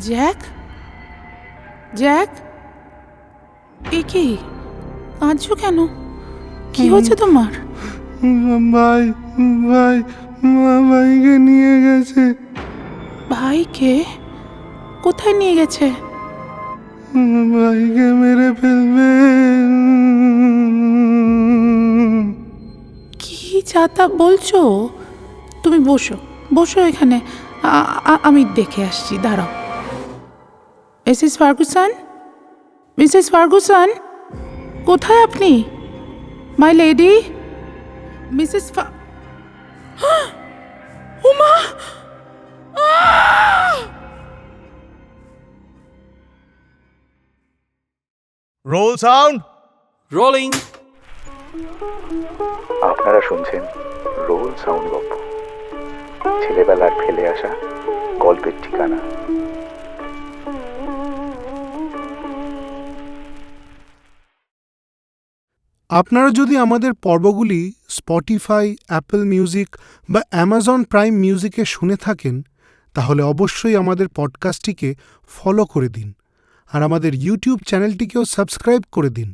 Jack, Jack, এ কি কাঁদছো কেন? কি হয়েছে তোমার? ভাই ভাই ভাইকে নিয়ে গেছে। ভাইকে কোথায় নিয়ে গেছে? ভাইকে মেরে ফেলবে। কি যাতা বলছো? তুমি বসো, বসো এখানে, আমি দেখে আসছি, দাঁড়াও। মিসেস ফার্গুসন, মিসেস ফার্গুসন, কোথায় আপনি? My lady, Mrs Uma! Roll sound. Rolling. আপনারা শুনছেন রোল সাউন্ড গল্প, ছেলেবেলার ফেলে আসা গল্পের ঠিকানা। আপনারা যদি আমাদের পর্বগুলি স্পটিফাই, অ্যাপল মিউজিক বা অ্যামাজন প্রাইম মিউজিকে শুনে থাকেন, তাহলে অবশ্যই আমাদের পডকাস্টটিকে ফলো করে দিন আর আমাদের ইউটিউব চ্যানেলটিকেও সাবস্ক্রাইব করে দিন,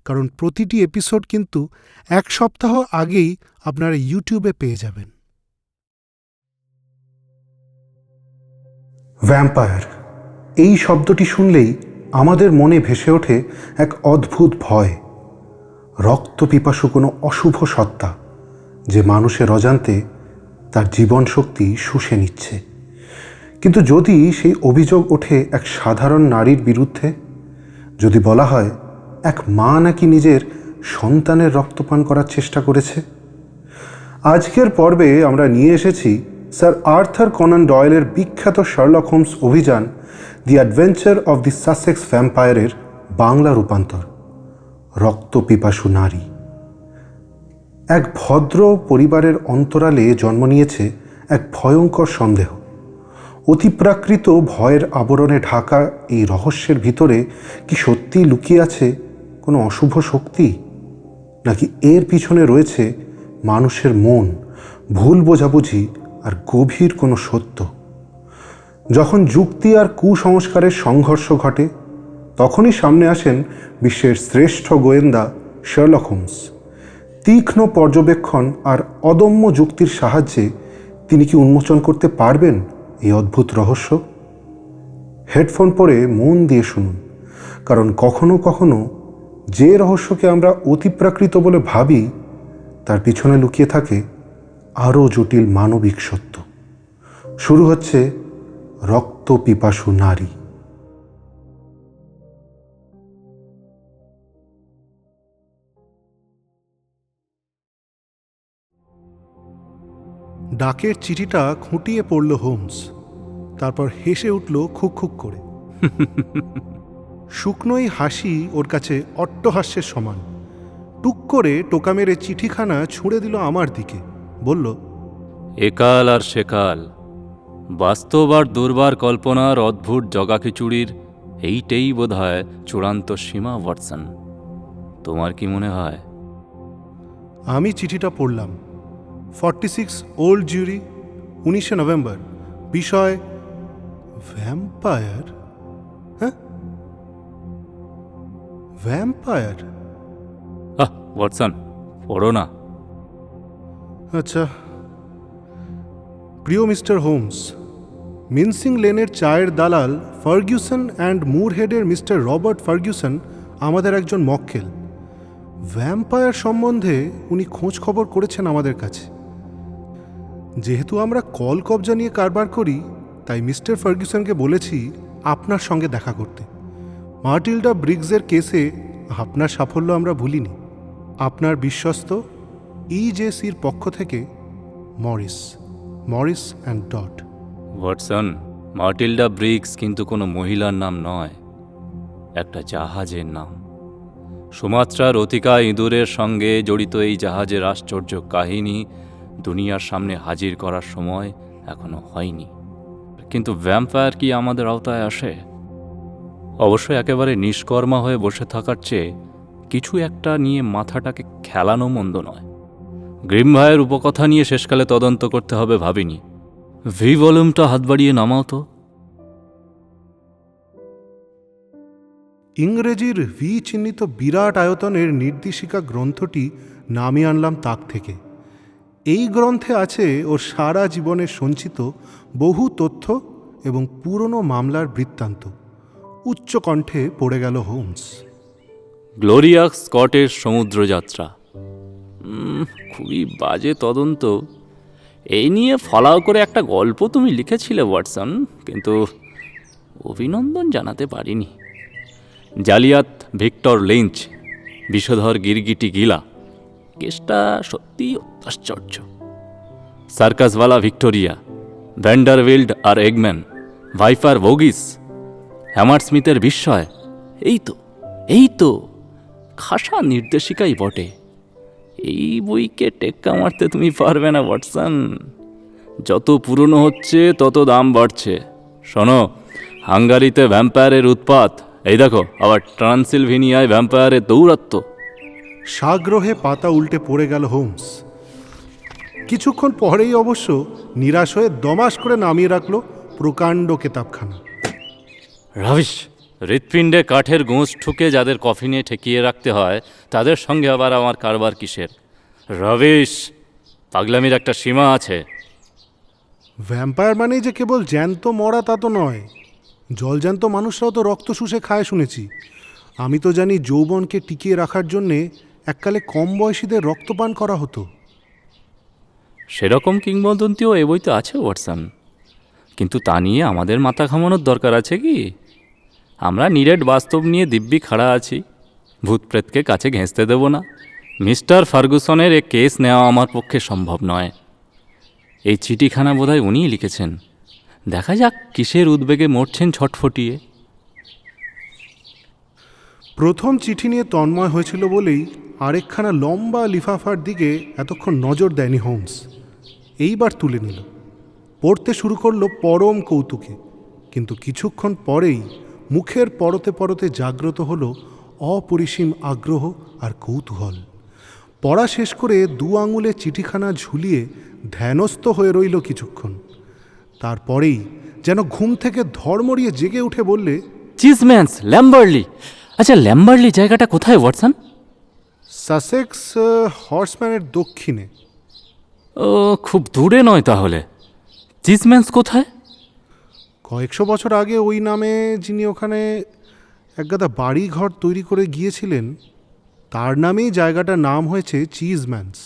কারণ প্রতিটি এপিসোড কিন্তু 1 সপ্তাহ আগেই আপনারা ইউটিউবে পেয়ে যাবেন। ভ্যাম্পায়ার এই শব্দটি শুনলেই আমাদের মনে ভেসে ওঠে এক অদ্ভুত ভয়, রক্তপিপাসু কোনো অশুভ সত্তা যে মানুষের অজান্তে তার জীবন শক্তি শুষে নিচ্ছে। কিন্তু যদি সেই অভিযোগ ওঠে এক সাধারণ নারীর বিরুদ্ধে, যদি বলা হয় এক মা নাকি নিজের সন্তানের রক্তপান করার চেষ্টা করেছে, আজকের পর্বে আমরা নিয়ে এসেছি স্যার আর্থার কনান ডয়েলের বিখ্যাত শার্লক হোমস অভিযান the adventure of the Sussex ভ্যাম্পায়ারের বাংলা রূপান্তর, রক্তপিপাসু নারী। এক ভদ্র পরিবারের অন্তরালে জন্ম নিয়েছে এক ভয়ঙ্কর সন্দেহ। অতিপ্রাকৃত ভয়ের আবরণে ঢাকা এই রহস্যের ভিতরে কি সত্যি লুকিয়ে আছে কোনো অশুভ শক্তি, নাকি এর পিছনে রয়েছে মানুষের মন, ভুল বোঝাবুঝি আর গভীর কোনো সত্য? যখন যুক্তি আর কুসংস্কারের সংঘর্ষ ঘটে, তখনই সামনে আসেন বিশ্বের শ্রেষ্ঠ গোয়েন্দা শার্লক হোমস। তীক্ষ্ণ পর্যবেক্ষণ আর অদম্য যুক্তির সাহায্যে তিনি কি উন্মোচন করতে পারবেন এই অদ্ভুত রহস্য? হেডফোন পরে মন দিয়ে শুনুন, কারণ কখনো কখনো যে রহস্যকে আমরা অতিপ্রাকৃত বলে ভাবি, তার পিছনে লুকিয়ে থাকে আরও জটিল মানবিক সত্য। শুরু হচ্ছে রক্তপিপাসু নারী। ডাকের চিঠিটা খুঁটিয়ে পড়ল হোমস, তারপর হেসে উঠল খুক খুক করে। শুকনোই হাসি ওর কাছে অট্টহাস্যের সমান। টুক করে টোকা মেরে চিঠিখানা ছুঁড়ে দিল আমার দিকে, বলল, একাল আর সেকাল, বাস্তব আর দুর্বার কল্পনার অদ্ভুত জগাখিচুড়ির এইটাই বোধহয় চূড়ান্ত সীমা, ওয়াটসন। তোমার কি মনে হয়? আমি চিঠিটা পড়লাম। 46 ওল্ড জিউরি, 19শে নভেম্বর। বিষয় ভ্যাম্পায়ার। হ্যাঁ, ভ্যাম্পায়ার। ওয়াটসন, পড়ো না। আচ্ছা। প্রিয় মিস্টার হোমস, মিনসিং লেনের চায়ের দালাল ফার্গুসন অ্যান্ড মুরহেডের মিস্টার রবার্ট ফার্গুসন আমাদের একজন মক্কেল। ভ্যাম্পায়ার সম্বন্ধে উনি খোঁজ খবর করেছেন আমাদের কাছে। যেহেতু আমরা কল কবজা নিয়ে কারবার করি, তাই মিস্টার ফার্গুসনকে বলেছি আপনার সঙ্গে দেখা করতে। মার্টিল্ডা ব্রিগসের কেসে আপনার সাফল্য আমরা ভুলিনি। আপনার বিশ্বস্ত EJCর পক্ষ থেকে Morris and Dott. Watson, Matilda Briggs কিন্তু কোনো মহিলার নাম নয়, একটা জাহাজের নাম। সুমাত্রার অতিকা ইঁদুরের সঙ্গে জড়িত এই জাহাজের আশ্চর্য কাহিনী দুনিয়ার সামনে হাজির করার সময় এখনো হয়নি। কিন্তু ভ্যাম্পায়ার কি আমাদের আওতায় আসে? অবশ্যই একেবারে নিষ্কর্মা হয়ে বসে থাকার চেয়ে কিছু একটা নিয়ে মাথাটাকে খেলানো মন্দ নয়। গ্রিম ভাইয়ের উপকথা নিয়ে শেষকালে তদন্ত করতে হবে ভাবিনি। ভি ভলিউমটা হাত বাড়িয়ে নামাও তো। ইংরেজির ভি চিহ্নিত বিরাট আয়তনের নির্দেশিকা গ্রন্থটি নামিয়ে আনলাম তাক থেকে। এই গ্রন্থে আছে ওর সারা জীবনের সঞ্চিত বহু তথ্য এবং পুরনো মামলার বৃত্তান্ত। উচ্চ কণ্ঠে পড়ে গেল হোমস। গ্লোরিয়া স্কটের সমুদ্রযাত্রা, খুবই বাজে তদন্ত। এই নিয়ে ফলাও করে একটা গল্প তুমি লিখেছিলে ওয়াটসন, কিন্তু অভিনন্দন জানাতে পারিনি। জালিয়াত ভিক্টর লিঞ্চ, বিষধর গিরগিটি গিলা, কেসটা সত্যিই আশ্চর্য। সার্কাসওয়ালা ভিক্টোরিয়া, ভ্যান্ডারভিল্ড আর এগম্যান, ভাইফার ভোগিস, হ্যামারস্মিথের বিস্ময়, এই তো খাসা নির্দেশিকাই বটে। এই বইকে টেক্কা মারতে তুমি পারবে না ওয়াটসন। যত পুরনো হচ্ছে তত দাম বাড়ছে। শোনো, হাঙ্গারিতে ভ্যাম্পায়ারের উৎপাত, এই দেখো আবার ট্রান্সিলভেনিয়ায় ভ্যাম্পায়ারের দৌরাত্ম্য। সাগ্রহে পাতা উল্টে পড়ে গেল হোমস। কিছুক্ষণ পরেই অবশ্য নিরাশ হয়ে দমাস করে নামিয়ে রাখল প্রকাণ্ড কেতাবখানা। রাবিশ! হৃৎপিণ্ডে কাঠের গোঁজ ঠুকে যাদের কফিনে ঠেকিয়ে রাখতে হয়, তাদের সঙ্গে আবার আমার কারবার কিসের? রাবিশ! পাগলামির একটা সীমা আছে। ভ্যাম্পায়ার মানেই যে কেবল জ্যান্ত মরা তা তো নয়। জলজ্যান্ত মানুষরাও তো রক্ত শুষে খায় শুনেছি। আমি তো জানি যৌবনকে টিকিয়ে রাখার জন্যে এককালে কম বয়সীদের রক্তপান করা হতো। সেরকম কিংবদন্তিও এ বইতে আছে ওয়াটসন, কিন্তু তা নিয়ে আমাদের মাথা ঘামানোর দরকার আছে কি? আমরা নিরেট বাস্তব নিয়ে দিব্যি খাড়া আছি, ভূত প্রেতকে কাছে ঘেঁচতে দেব না। মিস্টার ফার্গুসনের এ কেস নেওয়া আমার পক্ষে সম্ভব নয়। এই চিঠিখানা বোধহয় উনিই লিখেছেন। দেখা যাক কিসের উদ্বেগে মরছেন ছটফটিয়ে। প্রথম চিঠি নিয়ে তন্ময় হয়েছিল বলেই আরেকখানা লম্বা লিফাফার দিকে এতক্ষণ নজর দেয়নি হোমস। এইবার তুলে নিল, পড়তে শুরু করলো পরম কৌতুকে। কিন্তু কিছুক্ষণ পরেই মুখের পরতে পরতে জাগ্রত হলো অপরিসীম আগ্রহ আর কৌতূহল। পড়া শেষ করে দু আঙুলে চিঠিখানা ঝুলিয়ে ধ্যানস্থ হয়ে রইল কিছুক্ষণ। তারপরেই যেন ঘুম থেকে ধর্মড়িয়ে জেগে উঠে বললে, চিজম্যানস, ল্যাম্বার্লি। আচ্ছা, ল্যাম্বার্লি জায়গাটা কোথায় ওয়াটসন? সাসেক্স হর্সম্যানের দক্ষিণে। ও, খুব দূরে নয় তাহলে। চিজম্যানস কোথায়? কয়েকশো বছর আগে ওই নামে যিনি ওখানে একগাদা বাড়ি ঘর তৈরি করে গিয়েছিলেন, তার নামেই জায়গাটার নাম হয়েছে চিজম্যানস।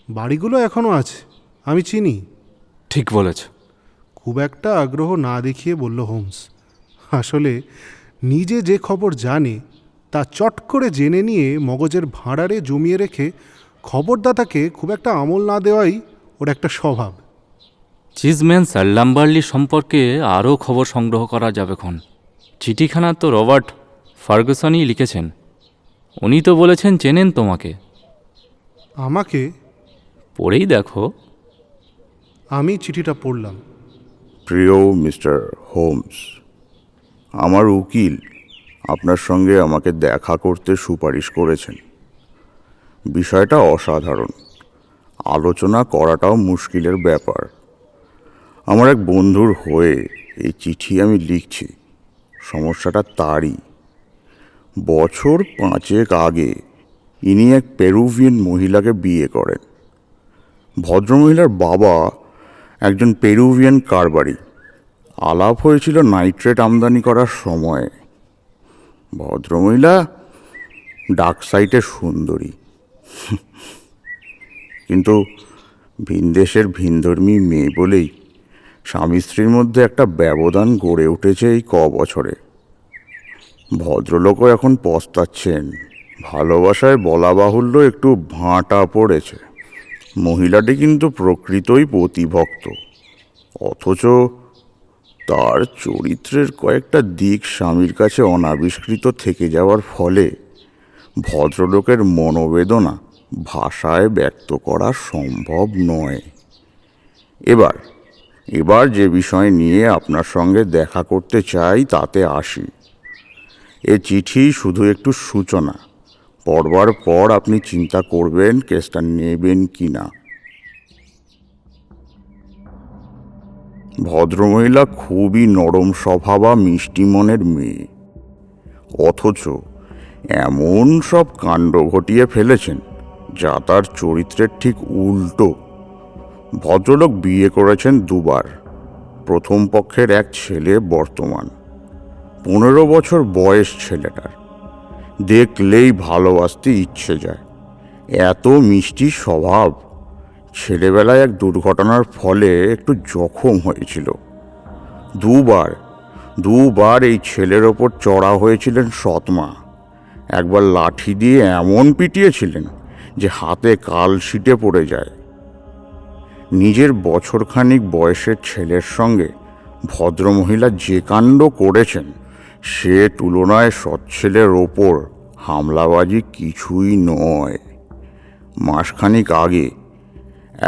বাড়িগুলো এখনও আছে, আমি চিনি। ঠিক বলেছ। খুব একটা আগ্রহ না দেখিয়ে বলল হোমস। আসলে নিজে যে খবর জানে তা চট করে জেনে নিয়ে মগজের ভাঁড়ারে জমিয়ে রেখে খবরদাতাকে খুব একটা আমল না দেওয়াই ওর একটা স্বভাব। চিজম্যানস আর ল্যাম্বার্লি সম্পর্কে আরও খবর সংগ্রহ করা যাবেক্ষণ। চিঠিখানা তো রবার্ট ফার্গুসনই লিখেছেন। উনি তো বলেছেন চেনেন তোমাকে। আমাকে? পড়েই দেখো। আমি চিঠিটা পড়লাম। প্রিয় মিস্টার হোমস, আমার উকিল আপনার সঙ্গে আমাকে দেখা করতে সুপারিশ করেছেন। বিষয়টা অসাধারণ, আলোচনা করাটাও মুশকিলের ব্যাপার। আমার এক বন্ধুর হয়ে এই চিঠি আমি লিখছি। সমস্যাটা তারই। বছর 5 আগে ইনি এক পেরুভিয়ান মহিলাকে বিয়ে করেন। ভদ্রমহিলার বাবা একজন পেরুভিয়ান কারবারি। আলাপ হয়েছিল নাইট্রেট আমদানি করার সময়। ভদ্রমহিলা ডাক সাইটে সুন্দরী, কিন্তু ভিনদেশের ভিনধর্মী মেয়ে বলেই স্বামী স্ত্রীর মধ্যে একটা ব্যবধান গড়ে উঠেছে এই বছরে। ভদ্রলোকও এখন পস্তাচ্ছেন। ভালোবাসায় বলা বাহুল্য একটু ভাঁটা পড়েছে। মহিলাটি কিন্তু প্রকৃতই পতিভক্ত, অথচ তার চরিত্রের কয়েকটা দিক স্বামীর কাছে অনাবিষ্কৃত থেকে যাওয়ার ফলে ভদ্রলোকের মনোবেদনা ভাষায় ব্যক্ত করা সম্ভব নয়। এবার যে বিষয় নিয়ে আপনার সঙ্গে দেখা করতে চাই তাতে আসি। এ চিঠি শুধু একটু সূচনা, পড়বার পর আপনি চিন্তা করবেন কেসটা নেবেন কি না। ভদ্রমহিলা খুবই নরম স্বভাবা মিষ্টি মনের মেয়ে, অথচ এমন সব কাণ্ড ঘটিয়ে ফেলেছেন যা তার চরিত্রের ঠিক উল্টো। ভদ্রলোক বিয়ে করেছেন দুবার। প্রথম পক্ষের এক ছেলে বর্তমান, 15 বছর বয়স ছেলেটার। দেখলেই ভালোবাসতে ইচ্ছে যায়, এত মিষ্টি স্বভাব। ছেলেবেলায় এক দুর্ঘটনার ফলে একটু জখম হয়েছিল। দুবার এই ছেলের ওপর চড়া হয়েছিলেন সৎমা। একবার লাঠি দিয়ে এমন পিটিয়েছিলেন যে হাতে কালশিটে পড়ে যায়। নিজের বছরখানিক বয়সের ছেলের সঙ্গে ভদ্রমহিলা যে কাণ্ড করেছেন সে তুলনায় সৎছেলের ওপর হামলাবাজি কিছুই নয়। মাসখানিক আগে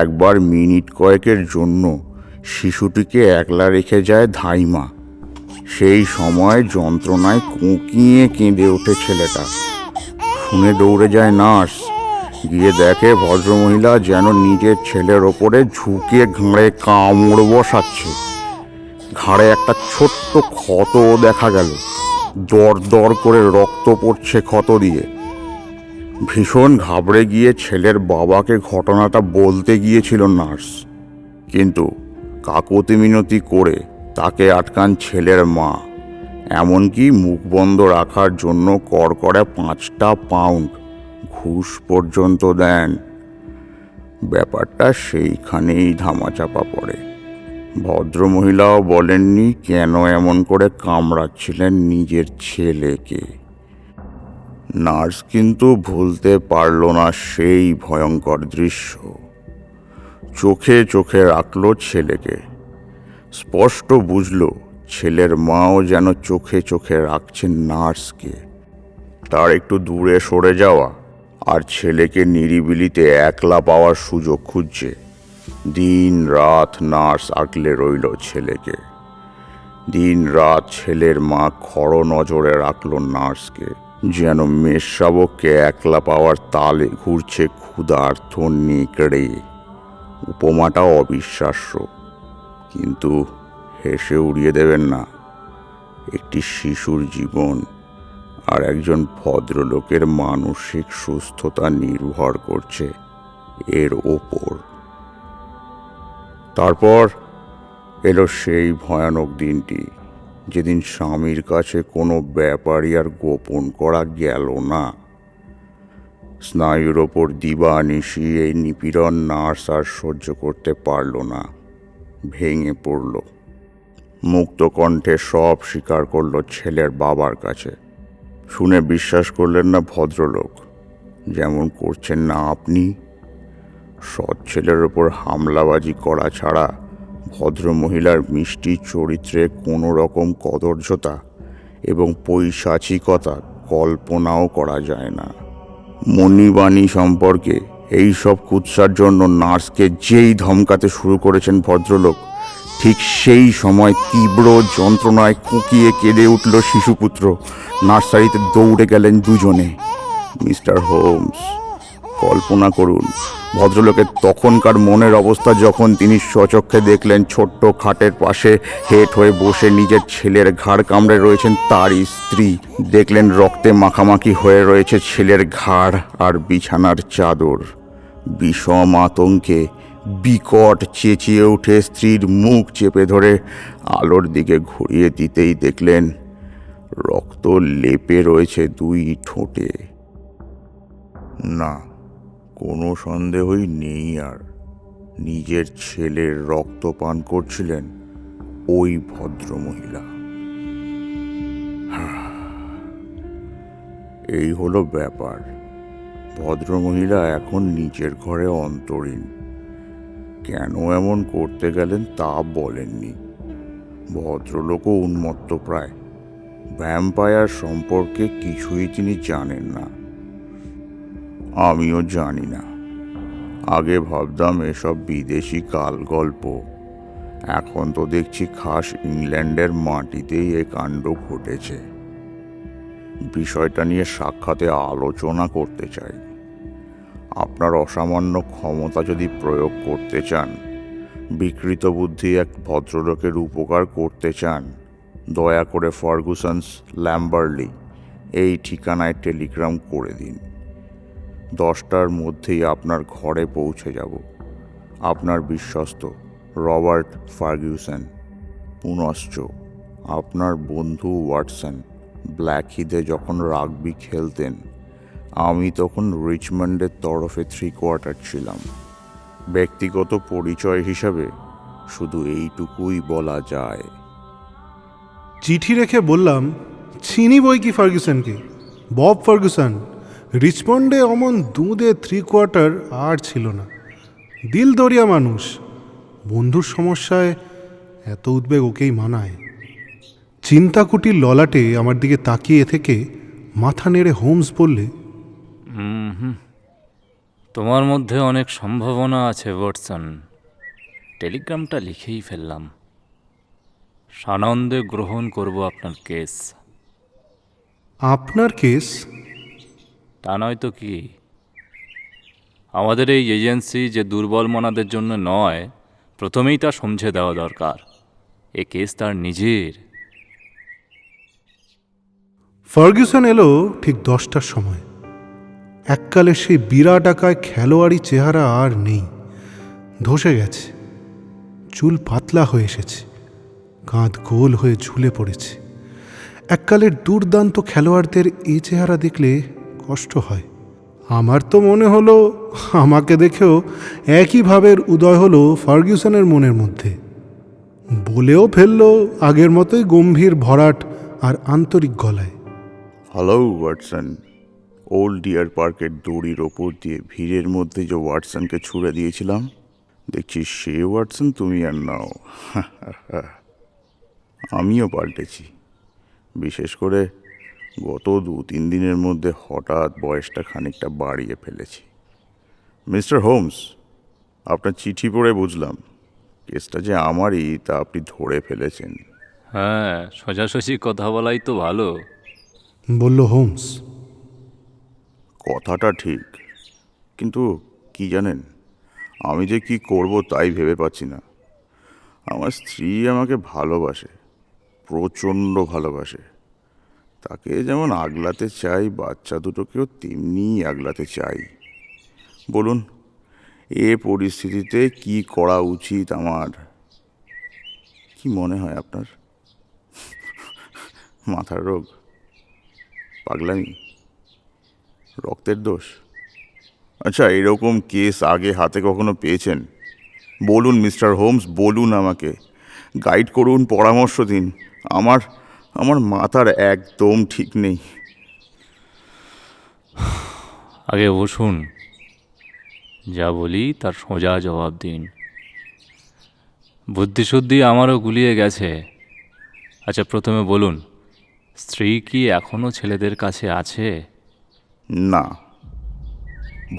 একবার মিনিট কয়েকের জন্য শিশুটিকে একলা রেখে যায় ধাইমা। সেই সময় যন্ত্রণায় কুঁকিয়ে কেঁদে ওঠে ছেলেটা। শুনে দৌড়ে যায় নার্স, গিয়ে দেখে ভদ্রমহিলা যেন নিজের ছেলের ওপরে ঝুঁকে ঘাড়ে কামড় বসাচ্ছে। ঘাড়ে একটা ছোট্ট ক্ষতও দেখা গেল, দর দর করে রক্ত পড়ছে ক্ষত দিয়ে। ভীষণ ঘাবড়ে গিয়ে ছেলের বাবাকে ঘটনাটা বলতে গিয়েছিল নার্স, কিন্তু কাকুতি মিনতি করে তাকে আটকান ছেলের মা। এমনকি মুখ বন্ধ রাখার জন্য কড়কড়ে 5টা পাউন্ড ঘুষ পর্যন্ত দেন। ব্যাপারটা সেইখানেই ধামাচাপা পড়ে। ভদ্রমহিলাও বলেননি কেন এমন করে কামড়াচ্ছিলেন নিজের ছেলেকে। নার্স কিন্তু ভুলতে পারল না সেই ভয়ঙ্কর দৃশ্য। চোখে চোখে রাখল ছেলেকে। স্পষ্ট বুঝল ছেলের মাও যেন চোখে চোখে রাখছেন নার্সকে। তার একটু দূরে সরে যাওয়া আর ছেলেকে নিরিবিলিতে একলা পাওয়ার সুযোগ খুঁজছে। দিন রাত নার্স আগলে রইল ছেলেকে। দিন রাত ছেলের মা খড় নজরে রাখল নার্সকে, যেন মেষশাবককে একলা পাওয়ার তালে ঘুরছে ক্ষুধার্ত নেকড়ে। উপমাটা অবিশ্বাস্য, কিন্তু হেসে উড়িয়ে দেবেন না। একটি শিশুর জীবন আর একজন ভদ্রলোকের মানসিক সুস্থতা নির্ভর করছে এর ওপর। তারপর এলো সেই ভয়ানক দিনটি যেদিন স্বামীর কাছে কোনো ব্যাপারই আর গোপন করা গেল না। স্নায়ুর ওপর দিবানিশি এই নিপীড়ন নার্স আর সহ্য করতে পারল না, ভেঙে পড়ল। মুক্ত কণ্ঠে সব স্বীকার করল ছেলের বাবার কাছে। শুনে বিশ্বাস করলেন না ভদ্রলোক, যেমন করছেন না আপনি। সৎ ছেলের ওপর হামলাবাজি করা ছাড়া ভদ্রমহিলার মিষ্টি চরিত্রে কোনো রকম কদর্যতা এবং পৈশাচিকতা কল্পনাও করা যায় না। মণিবাণী সম্পর্কে এই সব কুৎসার জন্য নার্সকে যেই ধমকাতে শুরু করেছেন ভদ্রলোক, ঠিক সেই সময় তীব্র যন্ত্রণায় কুঁকিয়ে কেঁদে উঠল শিশুপুত্র। নার্সারিতে দৌড়ে গেলেন দুজনে। মিস্টার হোমস, কল্পনা করুন ভদ্রলোকের তখনকার মনের অবস্থা যখন তিনি স্বচক্ষে দেখলেন ছোট্ট খাটের পাশে হেঁট হয়ে বসে নিজের ছেলের ঘাড় কামড়ে রয়েছেন তার স্ত্রী। দেখলেন রক্তে মাখামাখি হয়ে রয়েছে ছেলের ঘাড় আর বিছানার চাদর। বিষম আতঙ্কে বিকট চেঁচিয়ে উঠে স্ত্রীর মুখ চেপে ধরে আলোর দিকে ঘুরিয়ে দিতেই দেখলেন রক্ত লেপে রয়েছে 2 ঠোঁটে। না, কোনো সন্দেহই নেই আর, নিজের ছেলের রক্ত পান করছিলেন ওই ভদ্রমহিলা। এই হলো ব্যাপার। ভদ্রমহিলা এখন নিজের ঘরে অন্তরীণ। কেন এমন করতে গেলেন তা বলেননি। ভদ্রলোকও উন্মত্ত প্রায়। ভ্যাম্পায়ার সম্পর্কে কিছুই তিনি জানেন না, আমিও জানি না। আগে ভাবতাম এসব বিদেশি কাল গল্প, এখন তো দেখছি খাস ইংল্যান্ডের মাটিতেই এ কাণ্ড ঘটেছে। বিষয়টা নিয়ে সাক্ষাতে আলোচনা করতে চাই। আপনার অসামান্য ক্ষমতা যদি প্রয়োগ করতে চান, বিকৃত বুদ্ধি এক ভদ্রলোকের উপকার করতে চান, দয়া করে ফার্গুসন্স, ল্যাম্বারলি এই ঠিকানায় টেলিগ্রাম করে দিন। 10টার মধ্যেই আপনার ঘরে পৌঁছে যাব। আপনার বিশ্বস্ত রবার্ট ফার্গুসন। পুনশ্চ আপনার বন্ধু ওয়াটসন ব্ল্যাকহিথে যখন রাগবি খেলতেন, আমি তখন রিচমন্ডের তরফে 3 কোয়ার্টার ছিলাম। ব্যক্তিগত পরিচয় হিসাবে শুধু এইটুকুই বলা যায়। চিঠি রেখে বললাম, চিনি বই কি ফার্গুসনকে, বব ফার্গুসন। রিচমন্ডে অমন দুধে 3 কোয়ার্টার আর ছিল না। দিল দরিয়া মানুষ, বন্ধুর সমস্যায় এত উদ্বেগ ওকেই মানায়। চিন্তাকুটির ললাটে আমার দিকে তাকিয়ে থেকে মাথা নেড়ে হোমস বললে, তোমার মধ্যে অনেক সম্ভাবনা আছে ওয়াটসন। টেলিগ্রামটা লিখেই ফেললাম। সানন্দে গ্রহণ করব আপনার কেস। আপনার কেস? তা নয় তো কি, আমাদের এই এজেন্সি যে দুর্বল মনাদের জন্য নয়, প্রথমেই তা সমঝে দেওয়া দরকার। এ কেস তার নিজের। ফার্গুসন এলো ঠিক 10টার সময়। এককালে সেই বিরাট আকায় খেলোয়াড়ি চেহারা আর নেই, ধসে গেছে। চুল পাতলা হয়ে এসেছে, কাঁধ গোল হয়ে ঝুলে পড়েছে। এককালের দুর্দান্ত খেলোয়াড়দের এই চেহারা দেখলে কষ্ট হয়। আমার তো মনে হলো আমাকে দেখেও একই ভাবের উদয় হলো ফার্গুসনের মনের মধ্যে। বলেও ফেলল আগের মতোই গম্ভীর ভরাট আর আন্তরিক গলায়, হ্যালো ওয়াটসন। ওল্ড ডিয়ার পার্কের দড়ির ওপর দিয়ে ভিড়ের মধ্যে যে ওয়াটসনকে ছুড়ে দিয়েছিলাম, দেখছি সে ওয়াটসন তুমি আর নাও। আমিও পাল্টেছি। বিশেষ করে গত 2-3 দিনের মধ্যে হঠাৎ বয়সটা খানিকটা বাড়িয়ে ফেলেছি। মিস্টার হোমস, আপনার চিঠি পড়ে বুঝলাম কেসটা যে আমারই তা আপনি ধরে ফেলেছেন। হ্যাঁ, সোজাসুজি কথা বলাই তো ভালো। বলল হোমস। কথাটা ঠিক, কিন্তু কি জানেন, আমি যে কি করব তাই ভেবে পাচ্ছি না। আমার স্ত্রী আমাকে ভালোবাসে, প্রচণ্ড ভালোবাসে। তাকে যেমন আগলাতে চাই, বাচ্চা দুটোকেও তেমনি আগলাতে চাই। বলুন, এ পরিস্থিতিতে কি করা উচিত আমার? কি মনে হয় আপনার? মাথার রোগ, পাগলামি, রক্তের দোষ? আচ্ছা, এরকম কেস আগে হাতে কখনো পেয়েছেন? বলুন মিস্টার হোমস, বলুন, আমাকে গাইড করুন, পরামর্শ দিন। আমার মাথার একদম ঠিক নেই। আগে বসুন, যা বলি তার সোজা জবাব দিন। বুদ্ধিশুদ্ধি আমারও গুলিয়ে গেছে। আচ্ছা, প্রথমে বলুন, স্ত্রী কি এখনও ছেলেদের কাছে আছে? না।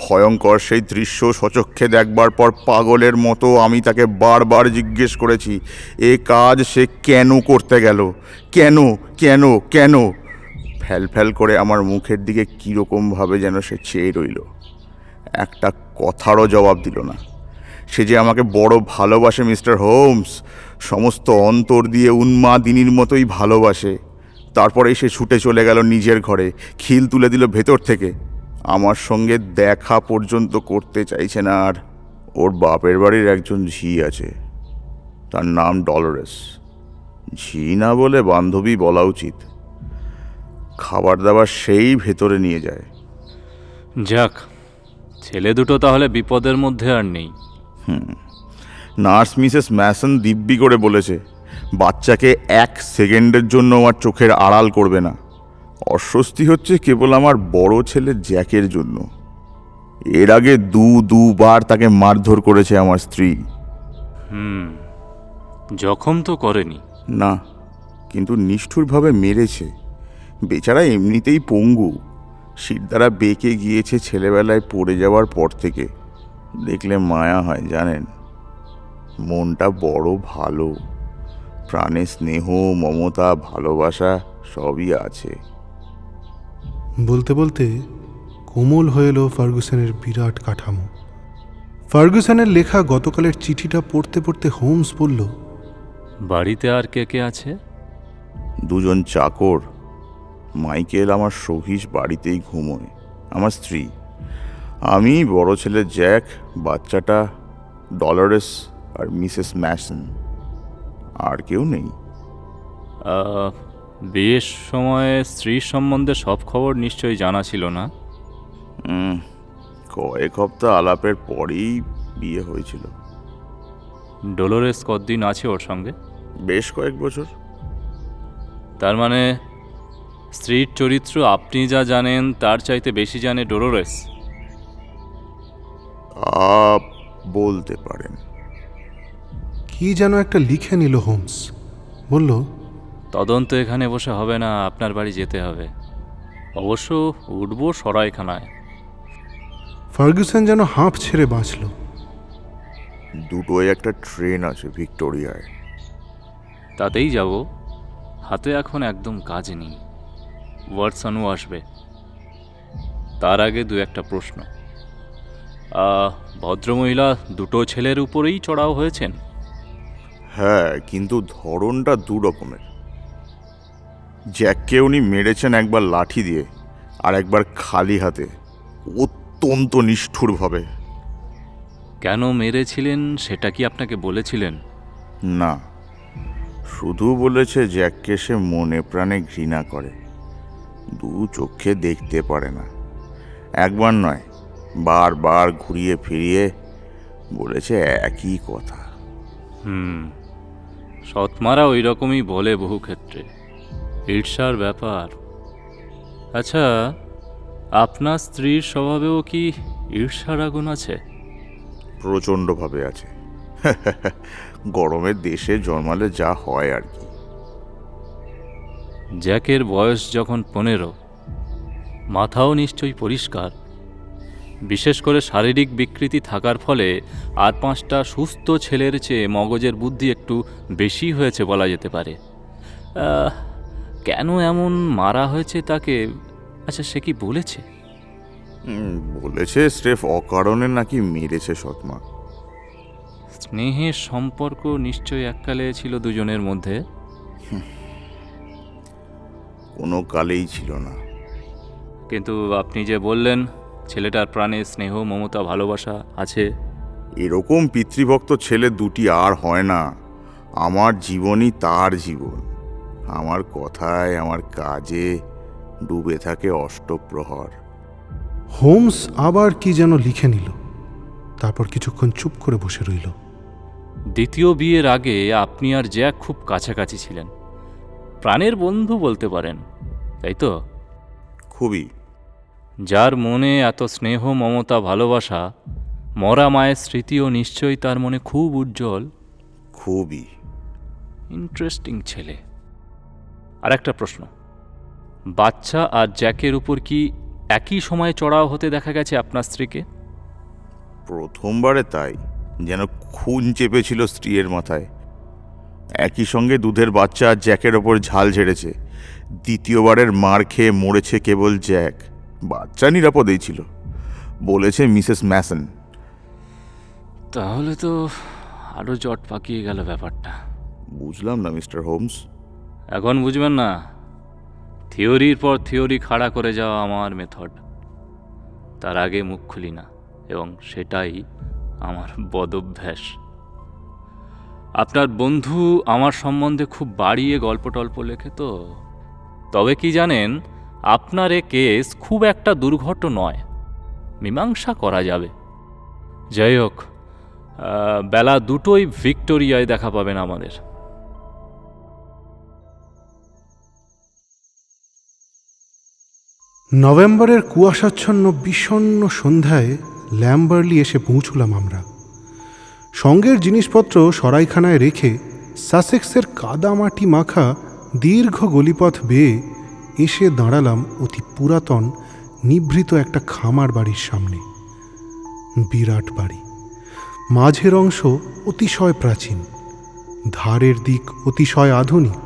ভয়ঙ্কর সেই দৃশ্য সচক্ষে দেখবার পর পাগলের মতো আমি তাকে বারবার জিজ্ঞেস করেছি এ কাজ সে কেন করতে গেল, কেন কেন কেন। ফ্যাল ফ্যাল করে আমার মুখের দিকে কীরকমভাবে যেন সে চেয়ে রইল, একটা কথারও জবাব দিল না। সে যে আমাকে বড় ভালোবাসে মিস্টার হোমস, সমস্ত অন্তর দিয়ে উন্মাদিনীর মতোই ভালোবাসে। তারপরেই সে ছুটে চলে গেল নিজের ঘরে, খিল তুলে দিল ভেতর থেকে। আমার সঙ্গে দেখা পর্যন্ত করতে চাইছে না আর। ওর বাপের বাড়ির একজন ঝি আছে, তার নাম ডলোরেস। ঝি না বলে বান্ধবী বলা উচিত। খাবার দাবার সেই ভেতরে নিয়ে যায়। যাক, ছেলে দুটো তাহলে বিপদের মধ্যে আর নেই। নার্স মিসেস ম্যাসন দিব্যি করে বলেছে বাচ্চাকে 1 সেকেন্ডের জন্য আমার চোখের আড়াল করবে না। অস্বস্তি হচ্ছে কেবল আমার বড় ছেলে জ্যাকের জন্য। এর আগে দুবার তাকে মারধর করেছে আমার স্ত্রী। জখম তো করেনি? না, কিন্তু নিষ্ঠুরভাবে মেরেছে। বেচারা এমনিতেই পঙ্গু, শিরদাঁড়া বেঁকে গিয়েছে ছেলেবেলায় পড়ে যাওয়ার পর থেকে। দেখলে মায়া হয় জানেন। মনটা বড় ভালো, প্রাণে স্নেহ, মমতা, ভালোবাসা সবই আছে। বলতে বলতে কোমল হয়ে এলো ফার্গুসনের বিরাট কাঠামো। ফার্গুসনের লেখা গতকালের চিঠিটা পড়তে পড়তে হোমস বলল, বাড়িতে আর কে কে আছে? দুজন চাকর, মাইকেল আমার সহিস বাড়িতেই ঘুমোয়, আমার স্ত্রী, আমি, বড় ছেলে জ্যাক, বাচ্চাটা ডলারেস আর মিসেস ম্যাসন। আর কেউ নেই। বিয়ের সময় স্ত্রীর সম্বন্ধে সব খবর নিশ্চয়ই জানা ছিল না? কয়েক হপ্তাহ আলাপের পরেই বিয়ে হয়েছিল। ডলোরেস কতদিন আছে ওর সঙ্গে? বেশ কয়েক বছর। তার মানে স্ত্রীর চরিত্র আপনি যা জানেন তার চাইতে বেশি জানে ডলোরেস? বলতে পারেন। কি যেন একটা লিখে নিল হোমস। বলল, তদন্ত এখানে বসে হবে না, আপনার বাড়ি যেতে হবে। অবশ্য উঠব সরাইখানায়। ফার্গুসন যেন হাঁপ ছেড়ে বাঁচল। দুটোই একটা ট্রেন আছে ভিক্টোরিয়ায়। তাতেই যাব। হাতে এখন একদম কাজ নেই। ওয়াটসনও আসবে। তার আগে দু একটা প্রশ্ন। ভদ্রমহিলা দুটো ছেলের উপরেই চড়াও হয়েছেন? হ্যাঁ, কিন্তু ধরনটা দু রকমের। জ্যাককে উনি মেরেছেন একবার লাঠি দিয়ে, আর একবার খালি হাতে, অত্যন্ত নিষ্ঠুরভাবে। কেন মেরেছিলেন সেটা কি আপনাকে বলেছিলেন? না, শুধু বলেছে জ্যাককে সে মনে প্রাণে ঘৃণা করে, দু চোখে দেখতে পারে না। একবার নয়, বারবার ঘুরিয়ে ফিরিয়ে বলেছে একই কথা। সৎমারা ওই রকমই বলে বহু ক্ষেত্রে। ঈর্ষার ব্যাপার। আচ্ছা, আপনার স্ত্রীর স্বভাবেও কি ঈর্ষার আগুন আছে? প্রচণ্ডভাবে আছে। গরমের দেশে জন্মালে যা হয় আর কি। জ্যাকের বয়স যখন 15, মাথাও নিশ্চয়ই পরিষ্কার। বিশেষ করে শারীরিক বিকৃতি থাকার ফলে আর 5টা সুস্থ ছেলের চেয়ে মগজের বুদ্ধি একটু বেশি হয়েছে বলা যেতে পারে। কেন এমন মারা হয়েছে তাকে, আচ্ছা সে কি বলেছে? বলেছে স্রেফ অকারণে নাকি মেরেছে সৎমা। স্নেহের সম্পর্ক নিশ্চয়ই এককালে ছিল দুজনের মধ্যে। কোনো কালেই ছিল না। কিন্তু আপনি যে বললেন ছেলেটার প্রাণে স্নেহ, মমতা, ভালোবাসা আছে। এরকম পিতৃভক্ত ছেলে দুটি আর হয় না। আমার জীবনই তার জীবন। আমার কথায়, আমার কাজে ডুবে থাকে অষ্টপ্রহর। হোমস আবার কি যেন লিখে নিল। তারপর কিছুক্ষণ চুপ করে বসে রইল। দ্বিতীয় বিয়ের আগে আপনি আর জ্যাক খুব কাছাকাছি ছিলেন, প্রাণের বন্ধু বলতে পারেন, তাই তো? খুবই। যার মনে এত স্নেহ, মমতা, ভালোবাসা, মরা মায়ের স্মৃতিও নিশ্চয়ই তার মনে খুব উজ্জ্বল। খুবই ইন্টারেস্টিং ছেলে। আর একটা প্রশ্ন, বাচ্চা আর জ্যাকের উপর কি একই সময়ে চড়াও হতে দেখা গেছে আপনার স্ত্রীকে? প্রথমবারে তাই, যেন খুন চেপেছিল স্ত্রীর মাথায়। একই সঙ্গে দুধের বাচ্চা আর জ্যাকের ওপর ঝাল ঝেড়েছে। দ্বিতীয়বারের মার খেয়ে মরেছে কেবল জ্যাক, বাচ্চা নিরাপদেই ছিল, বলেছে মিসেস ম্যাসন। তাহলে তো আরও জট পাকিয়ে গেল ব্যাপারটা। বুঝলাম না মিস্টার হোমস। এখন বুঝবেন না? থিওরির পর থিওরি খাড়া করে যাওয়া আমার মেথড। তার আগে মুখ খুলি না, এবং সেটাই আমার বদভ্যাস। আপনার বন্ধু আমার সম্বন্ধে খুব বাড়িয়ে গল্প টল্প লেখে তো। তবে কি জানেন, আপনার এ কেস খুব একটা দুর্ঘট নয়, মীমাংসা করা যাবে। যাই হোক, বেলা 2টোয় ভিক্টোরিয়ায় দেখা পাবেন আমাদের। নভেম্বরের কুয়াশাচ্ছন্ন বিষণ্ণ সন্ধ্যায় ল্যাম্বার্লি এসে পৌঁছলাম আমরা। সঙ্গের জিনিসপত্র সরাইখানায় রেখে সাসেক্সের কাদামাটি মাখা দীর্ঘ গলিপথ বেয়ে এসে দাঁড়ালাম অতি পুরাতন নিভৃত একটা খামার বাড়ির সামনে। বিরাট বাড়ি, মাঝের অংশ অতিশয় প্রাচীন, ধারের দিক অতিশয় আধুনিক।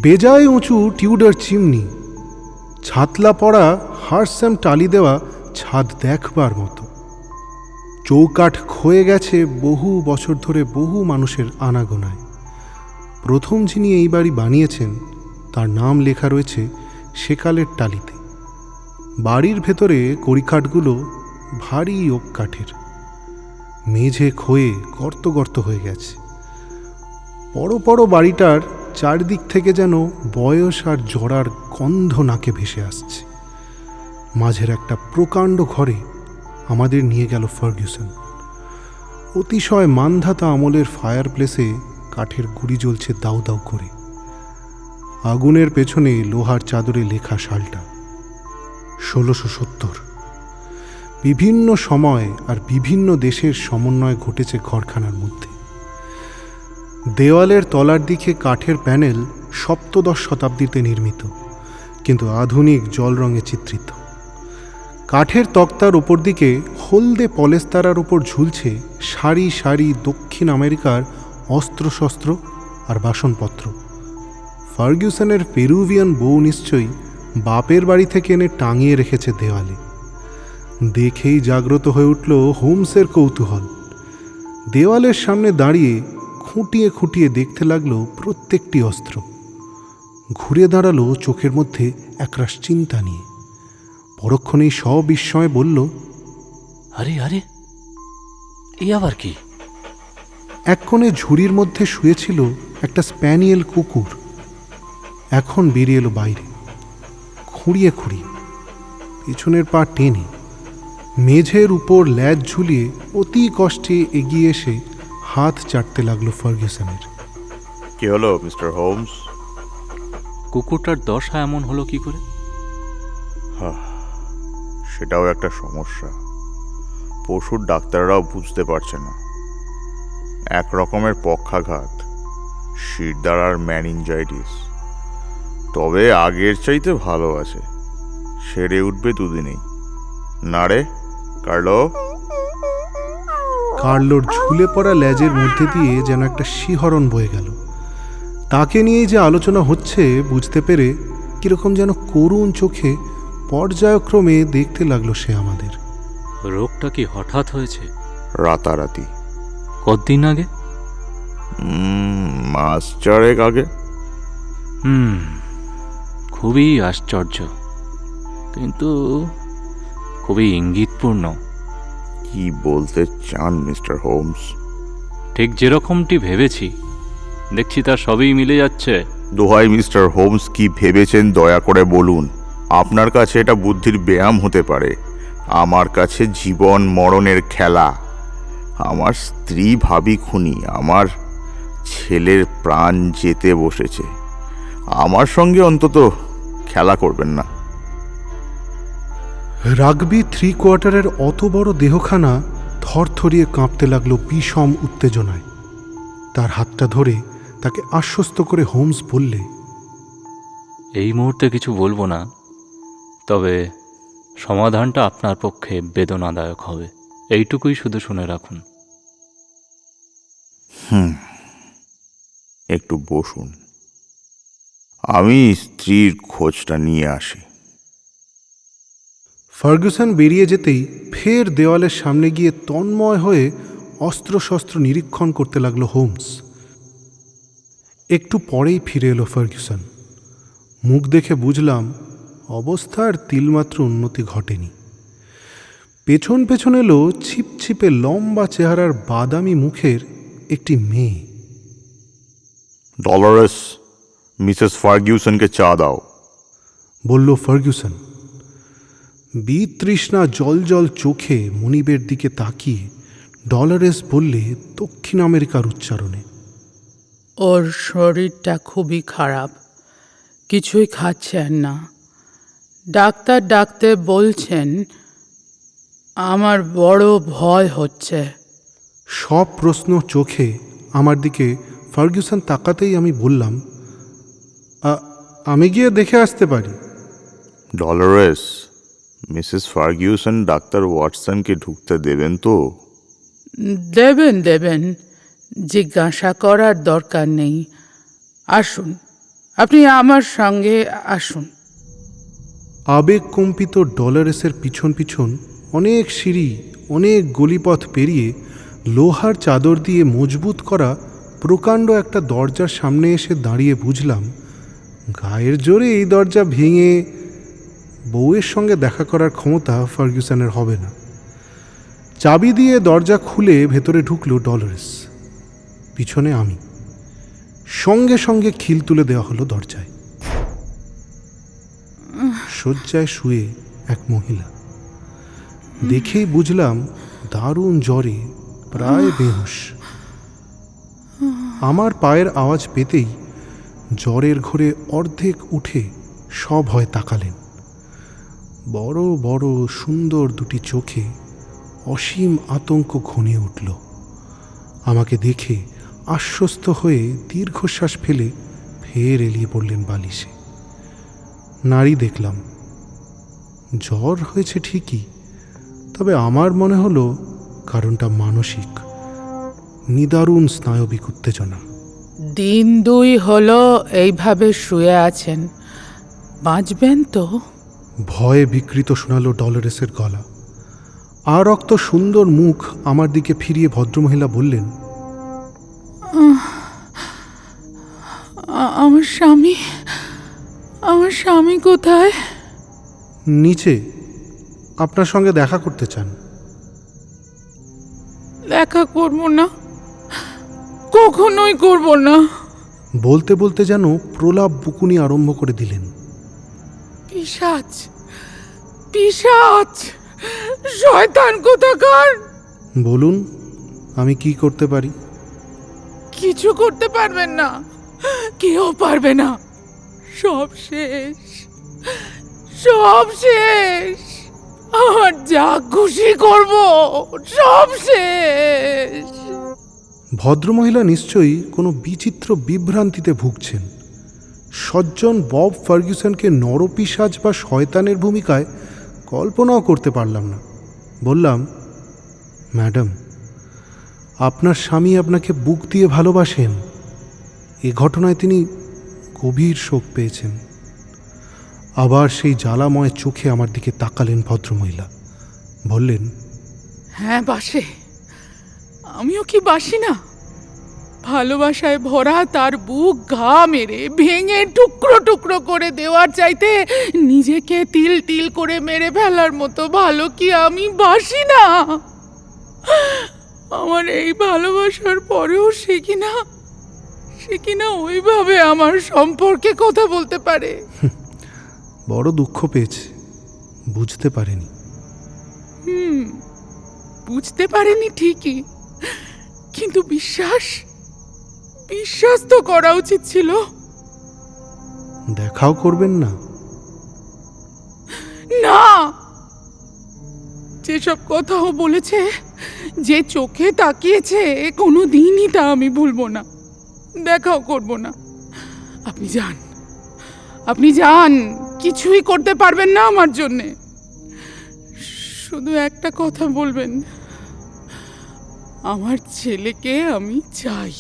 বেজায় উঁচু টিউডার চিমনি, ছাতলা পড়া হারস্যাম টালি দেওয়া ছাদ দেখবার মতো। চৌকাঠ ক্ষয়ে গেছে বহু বছর ধরে বহু মানুষের আনাগোনায়। প্রথম যিনি এই বাড়ি বানিয়েছেন তার নাম লেখা রয়েছে সেকালের টালিতে। বাড়ির ভেতরে কড়িকাঠগুলো ভারী ওক কাঠের। মেঝে ক্ষয়ে গর্ত গর্ত হয়ে গেছে। বড় বড় বাড়িটার চারদিক থেকে যেন বয়স আর জরার গন্ধ নাকে ভেসে আসছে। মাঝের একটা প্রকাণ্ড ঘরে আমাদের নিয়ে গেল ফার্গুসন। অতিশয় মান্ধাতা আমলের ফায়ার প্লেসে কাঠের গুড়ি জ্বলছে দাউ দাউ করে। আগুনের পেছনে লোহার চাদরে লেখা সালটা 1670। বিভিন্ন সময় আর বিভিন্ন দেশের সমন্বয় ঘটেছে ঘরখানার মধ্যে। দেওয়ালের তলার দিকে কাঠের প্যানেল সপ্তদশ শতাব্দীতে নির্মিত, কিন্তু আধুনিক জল রঙে চিত্রিত। কাঠের তক্তার উপর দিকে হলদে পলেস্তারার উপর ঝুলছে সারি সারি দক্ষিণ আমেরিকার অস্ত্রশস্ত্র আর বাসনপত্র। ফার্গুসনের পেরুভিয়ান বউ নিশ্চয়ই বাপের বাড়ি থেকে এনে টাঙিয়ে রেখেছে দেওয়ালে। দেখেই জাগ্রত হয়ে উঠল হোমসের কৌতূহল। দেওয়ালের সামনে দাঁড়িয়ে খুঁটিয়ে খুঁটিয়ে দেখতে লাগলো প্রত্যেকটি অস্ত্র। ঘুরে দাঁড়ালো চোখের মধ্যে একরাশ চিন্তা নিয়ে। পরক্ষণেই সবিস্ময়ে বলল, আরে আরে, এই আবার কি? এক কোণে ঝুড়ির মধ্যে শুয়েছিল একটা স্প্যানিয়েল কুকুর। এখন বেরিয়ে এলো বাইরে, খুঁড়িয়ে খুঁড়িয়ে, পেছনের পা টেনে মেঝের উপর ল্যাজ ঝুলিয়ে অতি কষ্টে এগিয়ে এসে হাত চাটতে লাগলো ফার্গুসনের। কি হলো মিস্টার হোমস? কুকুরটার দশা এমন হলো কি করে? সেটাও একটা সমস্যা। পশুর ডাক্তাররাও বুঝতে পারছে না। এক রকমের পক্ষাঘাত, শিরদাঁড় আর ম্যানিনজাইটিস। তবে আগের চাইতে ভালো আছে, সেরে উঠবে দুদিনেই। না রে কার্লো? কার্লোর ঝুলে পড়া ল্যাজের মধ্যে দিয়ে যেন একটা শিহরণ বয়ে গেল। তাকে নিয়েই যে আলোচনা হচ্ছে বুঝতে পেরে কিরকম যেন করুণ চোখে পর্যায়ক্রমে দেখতে লাগলো সে আমাদের। রোগটা কি হঠাৎ হয়েছে? রাতারাতি। কতদিন আগে? মাস চারেক আগে। খুবই আশ্চর্য, কিন্তু খুবই ইঙ্গিতপূর্ণ। কি বলতে চান মিস্টার হোমস? ঠিক যেরকমটি ভেবেছি, দেখছি তার সবই মিলে যাচ্ছে। দোহাই মিস্টার হোমস, কি ভেবেছেন দয়া করে বলুন। আপনার কাছে এটা বুদ্ধির ব্যায়াম হতে পারে, আমার কাছে জীবন মরণের খেলা। আমার স্ত্রী ভাবি খুনি, আমার ছেলের প্রাণ যেতে বসেছে। আমার সঙ্গে অন্তত খেলা করবেন না। রাগবি 3/4 অত বড় দেহখানা থরথরিয়ে কাঁপতে লাগলো বিষম উত্তেজনায়। তার হাতটা ধরে তাকে আশ্বস্ত করে হোমস বললে, এই মুহূর্তে কিছু বলবো না, তবে সমাধানটা আপনার পক্ষে বেদনাদায়ক হবে, এইটুকুই শুধু শুনে রাখুন। একটু বসুন, আমি স্ত্রীর খোঁজটা নিয়ে আসি। ফার্গুসন বেরিয়ে যেতেই ফের দেওয়ালের সামনে গিয়ে তন্ময় হয়ে অস্ত্রশস্ত্র নিরীক্ষণ করতে লাগলো হোমস। একটু পরেই ফিরে এলো ফার্গুসন। মুখ দেখে বুঝলাম অবস্থার তিলমাত্র উন্নতি ঘটেনি। পেছন পেছন এলো ছিপছিপে লম্বা চেহারার বাদামি মুখের একটি মেয়ে। ডলারেস, মিসেস ফার্গুসনকে চা দাও, বলল ফার্গুসন। বিতৃষ্ণা জল জল চোখে মনিবের দিকে তাকিয়ে ডলারেস বললে দক্ষিণ আমেরিকার উচ্চারণে, ওর শরীরটা খুবই খারাপ, কিছুই খাচ্ছেন না। ডাক্তার ডাকতে বলছেন। আমার বড় ভয় হচ্ছে। সব প্রশ্ন চোখে আমার দিকে ফার্গুসন তাকাতেই আমি বললাম, আমি গিয়ে দেখে আসতে পারি। ডলারেস, মিসেস ফার্গুসন ডাক্তার ওয়াটসনকে ঢুকতে দেবেন তো? দেবেন দেবেন, জিজ্ঞাসা করার দরকার নেই। আসুন, আপনি আমার সঙ্গে আসুন। আবেগকম্পিত ডলারেসের পিছন পিছন অনেক সিঁড়ি, অনেক গলিপথ পেরিয়ে লোহার চাদর দিয়ে মজবুত করা প্রকাণ্ড একটা দরজার সামনে এসে দাঁড়িয়ে বুঝলাম গায়ের জোরে এই দরজা ভেঙে বউয়ের সঙ্গে দেখা করার ক্ষমতা ফার্গুসনের হবে না। চাবি দিয়ে দরজা খুলে ভেতরে ঢুকলো ডলারেস, পিছনে আমি। সঙ্গে সঙ্গে খিল তুলে দেওয়া হলো দরজায়। শয্যায় শুয়ে এক মহিলা, দেখেই বুঝলাম দারুণ জ্বরে, প্রায় বেহুশ। আমার পায়ের আওয়াজ পেতেই জ্বরের ঘোরে অর্ধেক উঠে সভয় তাকালেন। বড় বড় সুন্দর দুটি চোখে অসীম আতঙ্ক ঘনিয়ে উঠল। আমাকে দেখে আশ্বস্ত হয়ে দীর্ঘশ্বাস ফেলে ফের এলিয়ে পড়লেন বালিশে। নাড়ি দেখলাম, জ্বর হয়েছে ঠিকই, তবে আমার মনে হলো কারণটা মানসিক, নিদারুণ স্নায়বিক উত্তেজনা। দিন 2 হলো এইভাবে শুয়ে আছেন, বাঁচবেন তো? ভয়ে বিকৃত শোনালো ডলারেসের গলা। আর রক্ত সুন্দর মুখ আমার দিকে ফিরিয়ে ভদ্রমহিলা বললেন, আমার স্বামী কোথায়? নিচে, আপনার সঙ্গে দেখা করতে চান। দেখা করব না, কখনোই করব না। বলতে বলতে যেন প্রলাপ বুকুনি আরম্ভ করে দিলেন। পিশাচ, পিশাচ, শয়তান কোথাকার! বলুন, আমি কি করতে পারি? কিছু করতে পারবেন না, কেউ পারবে না। সব শেষ, সব শেষ। আর যা খুশি করব, সব শেষ। ভদ্রমহিলা নিশ্চয়ই কোনো বিচিত্র বিভ্রান্তিতে ভুগছেন। সজ্জন বব ফার্গুসনকে নরপিশাচ বা শয়তানের ভূমিকায় কল্পনাও করতে পারলাম না। বললাম, ম্যাডাম, আপনার স্বামী আপনাকে বুক দিয়ে ভালোবাসেন। এ ঘটনায় তিনি গভীর শোক পেয়েছেন। আবার সেই জ্বালাময় চোখে আমার দিকে তাকালেন ভদ্রমহিলা, বললেন, হ্যাঁ বাসে, আমিও কি বাসি না? ভালোবাসায় ভরা তার বুক ঘা মেরে ভেঙে টুকরো টুকরো করে দেওয়ার চাইতে নিজেকে তিল তিল করে মেরে ফেলার মতো ভালো কি আমি বাসি না? আমার এই ভালোবাসার পরেও সে কিনা ওইভাবে আমার সম্পর্কে কথা বলতে পারে। বড় দুঃখ পেয়েছে, বুঝতে পারেনি। বুঝতে পারেনি ঠিকই, কিন্তু বিশ্বাস তো করা উচিত ছিল। দেখাও করবেন না? না, যেসব কথাও বলেছে, যে চোখে তাকিয়েছে, কোনো দিনই তা আমি ভুলবো না, দেখাও করব না। আপনি যান, কিছুই করতে পারবেন না আমার জন্যে। শুধু একটা কথা বলবেন, আমার ছেলেকে আমি চাই,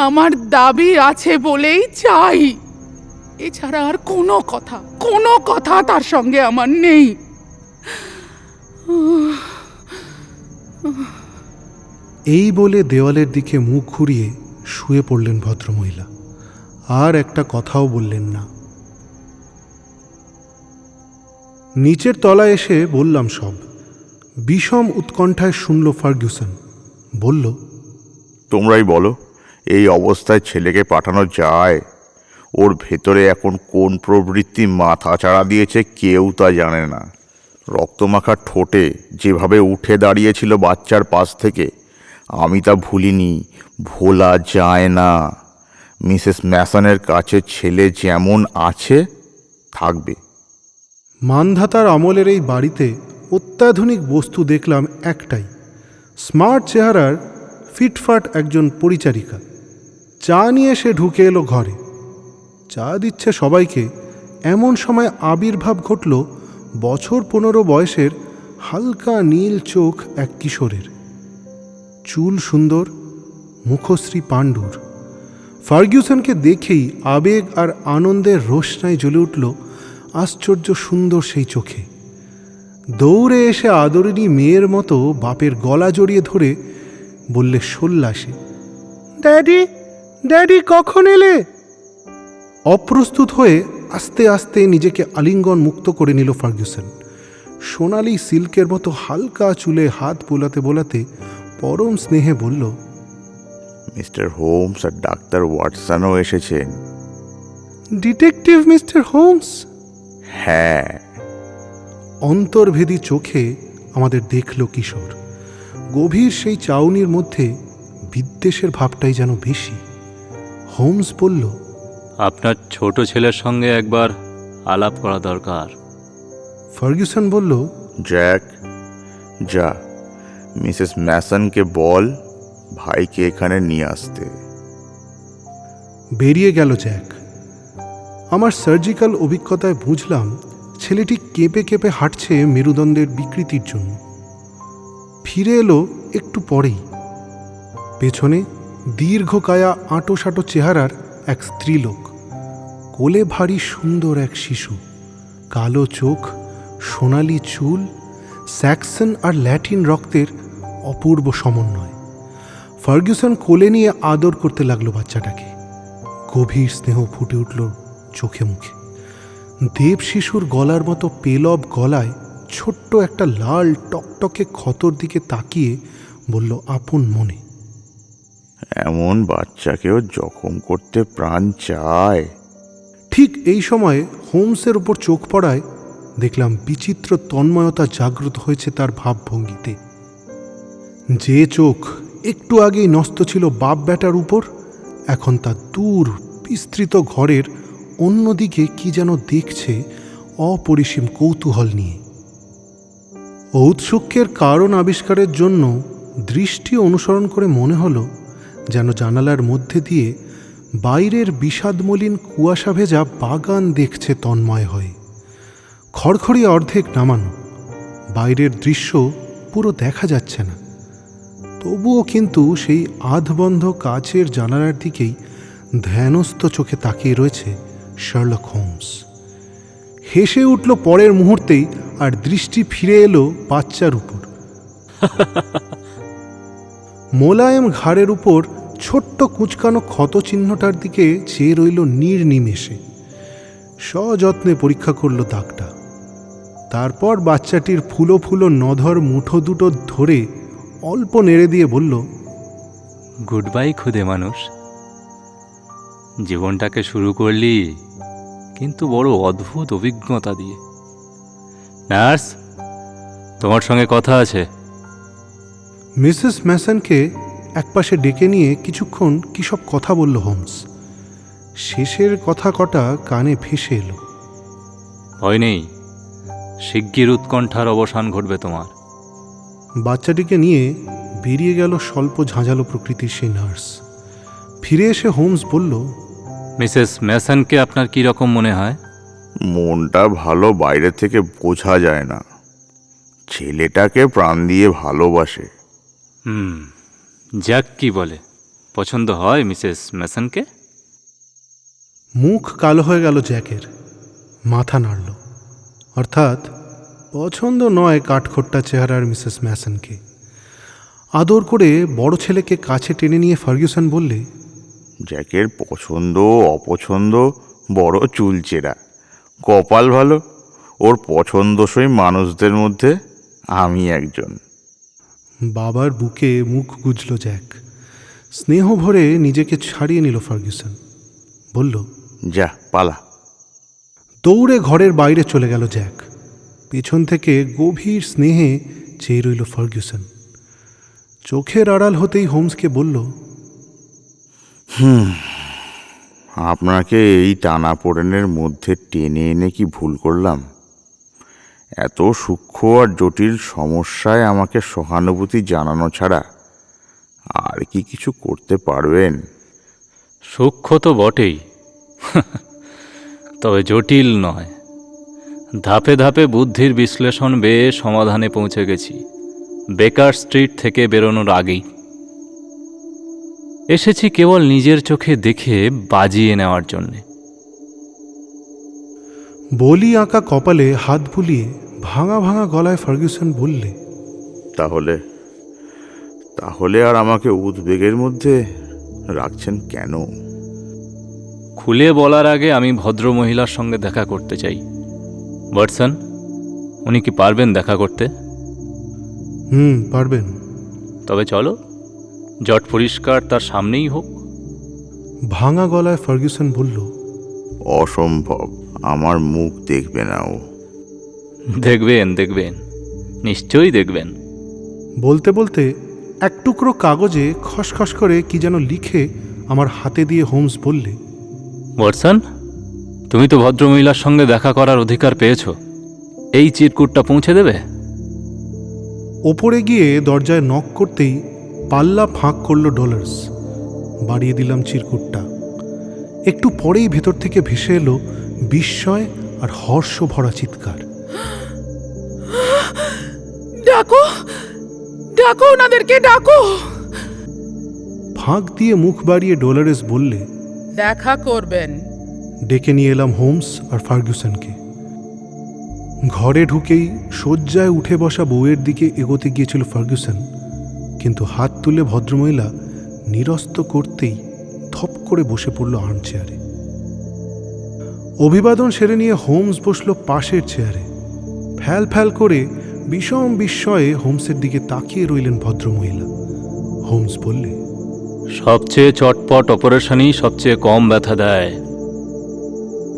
আমার দাবি আছে বলেই চাই। এছাড়া আর কোনো কথা তার সঙ্গে আমার নেই। এই বলে দেওয়ালের দিকে মুখ ঘুরিয়ে শুয়ে পড়লেন ভদ্রমহিলা। আর একটা কথাও বললেন না। নিচের তলায় এসে বললাম সব। বিষম উৎকণ্ঠায় শুনল ফার্গুসন। বলল, তোমরাই বলো, এই অবস্থায় ছেলেকে পাঠানো যায়? ওর ভেতরে এখন কোন প্রবৃত্তি মাথা চাড়া দিয়েছে কেউ তা জানে না। রক্তমাখা ঠোঁটে যেভাবে উঠে দাঁড়িয়েছিল বাচ্চার পাশ থেকে, আমি তা ভুলিনি, ভোলা যায় না। মিসেস ম্যাসনের কাছে ছেলে যেমন আছে থাকবে। মানধাতার আমলের এই বাড়িতে অত্যাধুনিক বস্তু দেখলাম একটাই, স্মার্ট চেহারার ফিটফাট একজন পরিচারিকা। চা নিয়ে সে ঢুকে এলো ঘরে। চা দিচ্ছে সবাইকে, এমন সময় আবির্ভাব ঘটল বছর 15 বয়সের হালকা নীল চোখ এক কিশোরের। চুল সুন্দর, মুখশ্রী পাণ্ডুর। ফার্গুসনকে দেখেই আবেগ আর আনন্দের রোশনায় জ্বলে উঠল আশ্চর্য সুন্দর সেই চোখে। দৌড়ে এসে আদরিনী মেয়ের মতো বাপের গলা জড়িয়ে ধরে বললে সোল্লাসে, ড্যাডি, ড্যাডি কখন এলে? অপ্রস্তুত হয়ে আস্তে আস্তে নিজেকে আলিঙ্গন মুক্ত করে নিল ফার্গুসন। সোনালি সিল্কের মতো হালকা চুলে হাত বোলাতে বোলাতে পরম স্নেহে বলল, মিস্টার হোমস আর ডাক্তার ওয়াটসনও এসেছেন। Detective mister Holmes? হ্যাঁ। অন্তর্ভেদী চোখে আমাদের দেখল কিশোর। গভীর সেই চাউনির মধ্যে বিদ্বেষের ভাবটাই যেন বেশি। হোমস বলল, আপনার ছোট ছেলের সঙ্গে একবার আলাপ করা দরকার। ফার্গুসন বলল, জ্যাক, যা মিসেস ম্যাসনকে বল ভাইকে এখানে নিয়ে আসতে। বেরিয়ে গেল জ্যাক। আমার সার্জিক্যাল অভিজ্ঞতায় বুঝলাম ছেলেটি কেঁপে কেঁপে হাঁটছে মেরুদণ্ডের বিকৃতির জন্য। ফিরে এলো একটু পরেই। পেছনে দীর্ঘকায়া আঁটো-সাঁটো চেহারার এক স্ত্রীলোক, কোলে ভারী সুন্দর এক শিশু, কালো চোখ, সোনালি চুল, স্যাক্সন আর ল্যাটিন রক্তের অপূর্ব সমন্বয়। ফার্গুসন কোলে নিয়ে আদর করতে লাগলো বাচ্চাটাকে। গভীর স্নেহ ফুটে উঠল চোখে মুখে। দেব শিশুর গলার মতো পেলব গলায় ছোট্ট একটা লাল টকটকে ক্ষতর দিকে তাকিয়ে বলল আপন মনে, এমন বাচ্চাকেও জখম করতে প্রাণ চায়। ঠিক এই সময়ে হোমসের উপর চোখ পড়ায় দেখলাম বিচিত্র তন্ময়তা জাগ্রত হয়েছে তার ভাবভঙ্গিতে। যে চোখ একটু আগেই ন্যস্ত ছিল বাপ ব্যাটার উপর, এখন তা দূর বিস্তৃত ঘরের অন্যদিকে কি যেন দেখছে অপরিসীম কৌতূহল নিয়ে। ঔৎসুক্যের কারণ আবিষ্কারের জন্য দৃষ্টি অনুসরণ করে মনে হলো যেন জানালার মধ্যে দিয়ে বাইরের বিষাদমলিন কুয়াশা ভেজা বাগান দেখছে তন্ময় হয়ে। খড়খড়ি অর্ধেক নামানো, বাইরের দৃশ্য পুরো দেখা যাচ্ছে না, তবুও কিন্তু সেই আধবন্ধ কাচের জানালার দিকেই ধ্যানস্থ চোখে তাকিয়ে রয়েছে শার্লক হোমস। হেসে উঠল পরের মুহূর্তেই, আর দৃষ্টি ফিরে এলো বাচ্চার উপর। মোলায়েম ঘাড়ের উপর ছোট্ট কুঁচকানো ক্ষত চিহ্নটার দিকে চেয়ে রইল নির্নিমেষে। সযত্নে পরীক্ষা করল দাগটা। তারপর বাচ্চাটির ফুলো ফুলো নধর মুঠো দুটো ধরে অল্প নেড়ে দিয়ে বলল, গুড বাই খুদে মানুষ। জীবনটাকে শুরু করলি কিন্তু বড় অদ্ভুত অভিজ্ঞতা দিয়ে। নার্স, তোমার সঙ্গে কথা আছে। মিসেস ম্যাসনকে একপাশে ডেকে নিয়ে কিছুক্ষণ কী সব কথা বলল হোমস। শেষের কথা কটা কানে ভেসে এলো। ভয় নেই, শিগগির উৎকণ্ঠার অবসান ঘটবে তোমার। বাচ্চাটিকে নিয়ে বেরিয়ে গেল স্বল্প ঝাঁঝালো প্রকৃতির সেই নার্স। ফিরে এসে হোমস বলল, মিসেস ম্যাসনকে আপনার কী রকম মনে হয়? মনটা ভালো বাইরে থেকে বোঝা যায় না। ছেলেটাকে প্রাণ দিয়ে ভালোবাসে। জ্যাক কি বলে, পছন্দ হয় মিসেস ম্যাসনকে? মুখ কালো হয়ে গেল জ্যাকের, মাথা নাড়ল। অর্থাৎ পছন্দ নয় কাঠখোট্টা চেহারার মিসেস ম্যাসনকে। আদর করে বড় ছেলেকে কাছে টেনে নিয়ে ফার্গুসন বললে, জ্যাকের পছন্দ অপছন্দ বড় চুলচেরা। কপাল ভালো, ওর পছন্দসই মানুষদের মধ্যে আমি একজন। বাবার বুকে মুখ গুজল জ্যাক। স্নেহ ভরে নিজেকে ছাড়িয়ে নিল ফার্গুসন। বলল, যা পালা। দৌড়ে ঘরের বাইরে চলে গেল জ্যাক। পেছন থেকে গভীর স্নেহে চেয়ে রইল ফার্গুসন। চোখের আড়াল হতেই হোমসকে বলল, আপনাকে এই টানাপোড়েনের মধ্যে টেনে এনে কি ভুল করলাম? এত সূক্ষ্ম আর জটিল সমস্যায় আমাকে সহানুভূতি জানানো ছাড়া আর কি কিছু করতে পারবেন? সূক্ষ্ম তো বটেই, তবে জটিল নয়। ধাপে ধাপে বুদ্ধির বিশ্লেষণ বেয়ে সমাধানে পৌঁছে গেছি বেকার স্ট্রিট থেকে বেরোনোর আগেই। এসেছি কেবল নিজের চোখে দেখে বাজিয়ে নেওয়ার জন্যে। বলি আঁকা কপালে হাত বুলিয়ে ভাঙা ভাঙা গলায় ফার্গুসন বললে, তাহলে তাহলে আর আমাকে উদ্বেগের মধ্যে রাখছেন কেন? খুলে বলার আগে আমি ভদ্র মহিলার সঙ্গে দেখা করতে চাই। ওয়াটসন, উনি কি পারবেন দেখা করতে? পারবেন। তবে চলো, জট পরিষ্কার তার সামনেই হোক। ভাঙা গলায় ফার্গুসন বলল, অসম্ভব, আমার মুখ দেখবে না ও। দেখবেন দেখবেন, নিশ্চয়ই দেখবেন। বলতে বলতে এক টুকরো কাগজে খসখস করে কি যেন লিখে আমার হাতে দিয়ে হোমস বললে, ওয়াটসন, তুমি তো ভদ্রমহিলার সঙ্গে দেখা করার অধিকার পেয়েছো। এই চিরকুটটা পৌঁছে দেবে? ওপরে গিয়ে দরজায় নক করতেই পাল্লা ফাঁক করলো ডলার্স। বাড়িয়ে দিলাম চিরকুটটা। একটু পরেই ভেতর থেকে ভেসে এলো বিস্ময় আর হর্ষ ভরা চিৎকার। ডাকো, ডাকো, ওনাদেরকে ডাকো। ফাঁক দিয়ে মুখ বাড়িয়ে ডলারেস বললে, দেখা করবেন। ডেকে নিয়ে এলাম হোমস আর ফার্গুসনকে। ঘরে ঢুকেই শয্যায় উঠে বসা বউয়ের দিকে এগোতে গিয়েছিল ফার্গুসন, কিন্তু হাত তুলে ভদ্রমহিলা নিরস্ত করতেই থপ করে বসে পড়ল আর্মচেয়ারে। অভিবাদন সেরে নিয়ে হোমস বসল পাশের চেয়ারে। ফ্যাল ফ্যাল করে বিষম বিস্ময়ে হোমসের দিকে তাকিয়ে রইলেন ভদ্রমহিলা। হোমস বললে, সবচেয়ে চটপট অপারেশনই সবচেয়ে কম ব্যথা দেয়।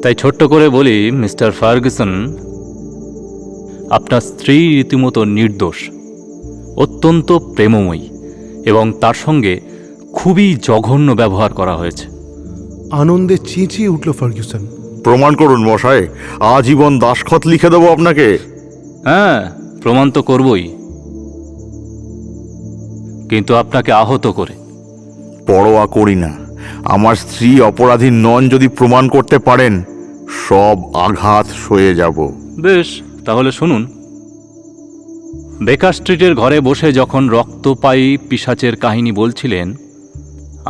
তাই ছোট্ট করে বলি, মিস্টার ফার্গুসন, আপনার স্ত্রী রীতিমতো নির্দোষ, অত্যন্ত প্রেমময়ী, এবং তার সঙ্গে খুবই জঘন্য ব্যবহার করা হয়েছে। আনন্দে চেঁচিয়ে উঠল ফার্গুসন। প্রমাণ করুন মশাই, আজীবন দাসখত লিখে দেবো আপনাকে। হ্যাঁ, প্রমাণ তো করবই, কিন্তু আপনাকে আহত করে। পরোয়া করি না, আমার স্ত্রী অপরাধী নন যদি প্রমাণ করতে পারেন, সব আঘাত সয়ে যাব। বেশ, তাহলে শুনুন। বেকার স্ট্রিটের ঘরে বসে যখন রক্তপায়ী পিশাচের কাহিনী বলছিলেন,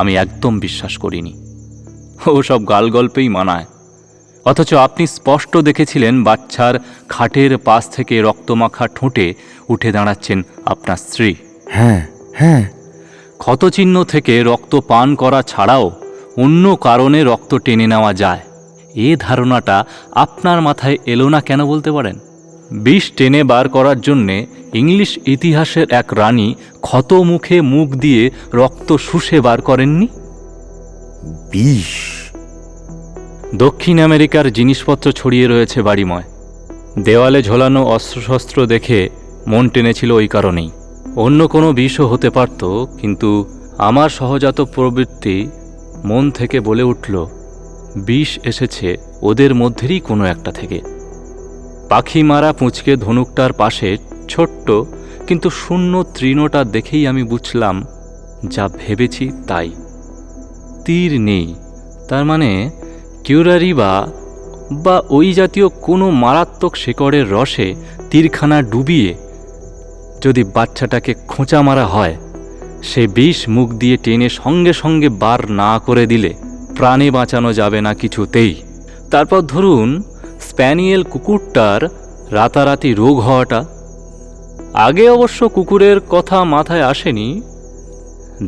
আমি একদম বিশ্বাস করিনি। ও সব গালগল্পেই মানায়। অথচ আপনি স্পষ্ট দেখেছিলেন বাচ্চার খাটের পাশ থেকে রক্তমাখা ঠোঁটে উঠে দাঁড়াচ্ছেন আপনার স্ত্রী। হ্যাঁ হ্যাঁ, ক্ষতচিহ্ন থেকে রক্ত পান করা ছাড়াও অন্য কারণে রক্ত টেনে নেওয়া যায়, এ ধারণাটা আপনার মাথায় এলো না কেন বলতে পারেন? বিষ টেনে বার করার জন্যে ইংলিশ ইতিহাসের এক রানী ক্ষত মুখে মুখ দিয়ে রক্ত শুষে বার করেননি? বিষ? দক্ষিণ আমেরিকার জিনিসপত্র ছড়িয়ে রয়েছে বাড়িময়। দেওয়ালে ঝোলানো অস্ত্রশস্ত্র দেখে মন টেনেছিল ওই কারণেই। অন্য কোনো বিষও হতে পারত, কিন্তু আমার সহজাত প্রবৃত্তি মন থেকে বলে উঠল, বিষ এসেছে ওদের মধ্যেরই কোনো একটা থেকে। পাখি মারা পুঁচকে ধনুকটার পাশে ছোট্ট কিন্তু শূন্য তৃণটা দেখেই আমি বুঝলাম যা ভেবেছি তাই। তীর নেই, তার মানে কিউরারি বা ওই জাতীয় কোনো মারাত্মক শেকড়ের রসে তীরখানা ডুবিয়ে যদি বাচ্চাটাকে খোঁচা মারা হয়, সে বিষ মুখ দিয়ে টেনে সঙ্গে সঙ্গে বার না করে দিলে প্রাণে বাঁচানো যাবে না কিছুতেই। তারপর ধরুন স্প্যানিয়েল কুকুরটার রাতারাতি রোগ হওয়াটা। আগে অবশ্য কুকুরের কথা মাথায় আসেনি,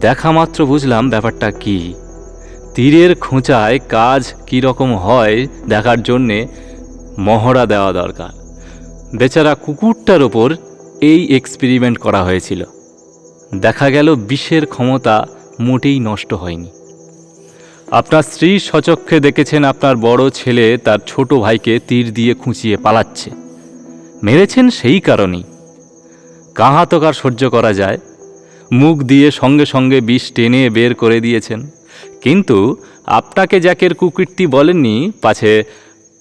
দেখা মাত্র বুঝলাম ব্যাপারটা কি। তীরের খোঁচায় কাজ কী রকম হয় দেখার জন্যে মহড়া দেওয়া দরকার। বেচারা কুকুরটার ওপর এই এক্সপেরিমেন্ট করা হয়েছিল। দেখা গেল বিষের ক্ষমতা মোটেই নষ্ট হয়নি। আপনার স্ত্রী সচক্ষে দেখেছেন আপনার বড় ছেলে তার ছোট ভাইকে তীর দিয়ে খুঁচিয়ে পালাচ্ছে। মেরেছেন সেই কারণেই। কাহাতক আর সহ্য করা যায়, মুখ দিয়ে সঙ্গে সঙ্গে বিষ টেনে বের করে দিয়েছেন। কিন্তু আপনাকে জ্যাকের কুকীর্তি বলেননি, পাছে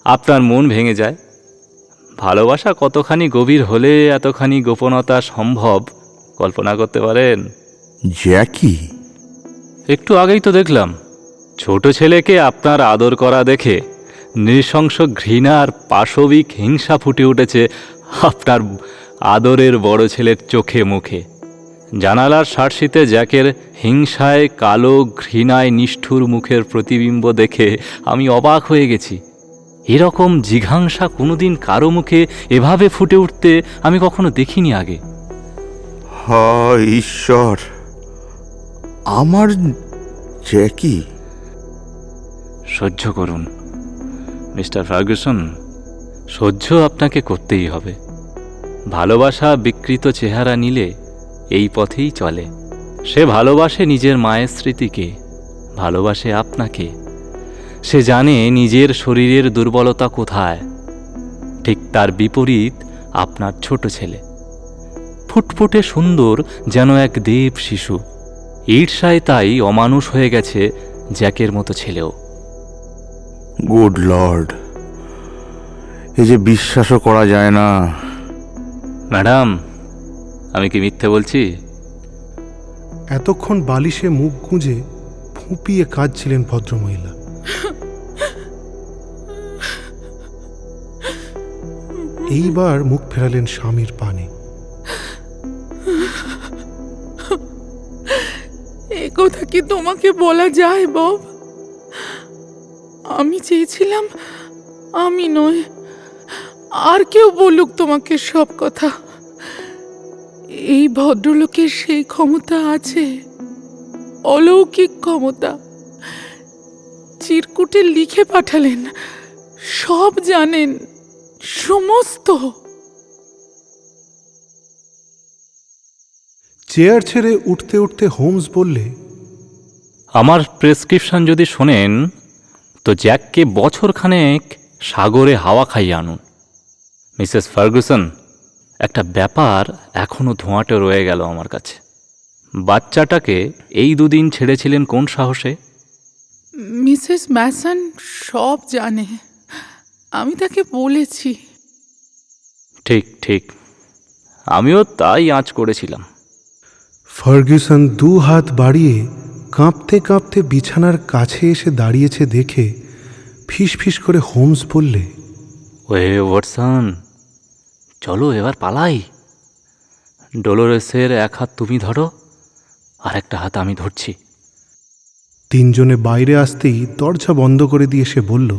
আপনার মন ভেঙে যায়। ভালোবাসা কতখানি গভীর হলে এতখানি গোপনতা সম্ভব কল্পনা করতে পারেন? জ্যাকি? একটু আগেই তো দেখলাম ছোট ছেলেকে আপনার আদর করা দেখে নৃশংস ঘৃণা আর পাশবিক হিংসা ফুটে উঠেছে আপনার আদরের বড় ছেলের চোখে মুখে। জানালার সার্সিতে জ্যাকের হিংসায় কালো ঘৃণায় নিষ্ঠুর মুখের প্রতিবিম্ব দেখে আমি অবাক হয়ে গেছি। এরকম জিঘাংসা কোনোদিন কারো মুখে এভাবে ফুটে উঠতে আমি কখনো দেখিনি আগে। হায় ঈশ্বর, আমার জ্যাকি। সহ্য করুন মিস্টার ফার্গুসন, সহ্য আপনাকে করতেই হবে। ভালোবাসা বিকৃত চেহারা নিলে এই পথেই চলে। সে ভালোবাসে নিজের মায়ের স্মৃতিকে, ভালোবাসে আপনাকে। সে জানে নিজের শরীরের দুর্বলতা কোথায়। ঠিক তার বিপরীত আপনার ছোট ছেলে, ফুটফুটে সুন্দর যেন এক দেব শিশু। ঈর্ষায় তাই অমানুষ হয়ে গেছে জ্যাকের মতো ছেলেও। গুড লর্ড, এই যে বিশ্বাসও করা যায় না। ম্যাডাম, আমি কি মিথ্যে বলছি? এতক্ষণ বালিশে মুখ গুঁজে ফুঁপিয়ে কাঁদছিলেন ভদ্রমহিলা। এইবার মুখ ফেরালেন স্বামীর পানে। এ কথা কি তোমাকে বলা যায় বব? আমি চেয়েছিলাম আমি নয়, আর কেউ বলুক তোমাকে সব কথা। এই ভদ্রলোকের সেই ক্ষমতা আছে, অলৌকিক ক্ষমতা। চিরকুটে লিখে পাঠালেন, সব জানেন, সমস্ত। চেয়ার ছেড়ে উঠতে উঠতে হোমস বললে, আমার প্রেসক্রিপশন যদি শোনেন তো জ্যাককে বছরখানেক সাগরে হাওয়া খাইয়ে আনুন। মিসেস ফার্গুসন, একটা ব্যাপার এখনো ধোঁয়াটে রয়ে গেল আমার কাছে। বাচ্চাটাকে এই দুদিন ছেড়েছিলেন কোন সাহসে? মিসেস ম্যাসন সব জানে, আমি তাকে বলেছি। ঠিক ঠিক, আমিও তাই আঁচ করেছিলাম। ফার্গুসন দু হাত বাড়িয়ে কাঁপতে কাঁপতে বিছানার কাছে এসে দাঁড়িয়েছে দেখে ফিস ফিস করে হোমস বললে, ওয়ে ওয়াটসন, চলো এবার পালাই। ডলোরেসের এক হাত তুমি ধরো, আর একটা হাত আমি ধরছি। তিনজনে বাইরে আসতেই দরজা বন্ধ করে দিয়ে সে বলল,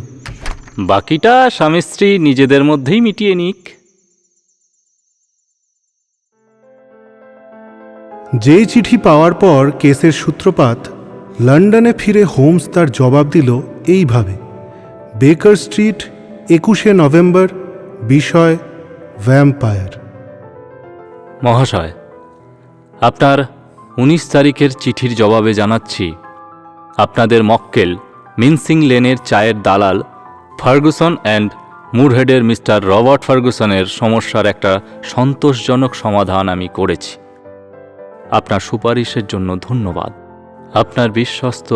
বাকিটা স্বামী স্ত্রী নিজেদের মধ্যেই মিটিয়ে নিক। যেই চিঠি পাওয়ার পর কেসের সূত্রপাত, লন্ডনে ফিরে হোমস তার জবাব দিল এইভাবে: বেকার স্ট্রিট, 21শে নভেম্বর, বিষয় ভ্যাম্পায়ার। মহাশয়, আপনার 19 তারিখের চিঠির জবাবে জানাচ্ছি, আপনাদের মক্কেল মিনসিং লেনের চায়ের দালাল ফার্গুসন অ্যান্ড মুরহেডের মিস্টার রবার্ট ফার্গুসনের সমস্যার একটা সন্তোষজনক সমাধান আমি করেছি। আপনার সুপারিশের জন্য ধন্যবাদ। আপনার বিশ্বস্ত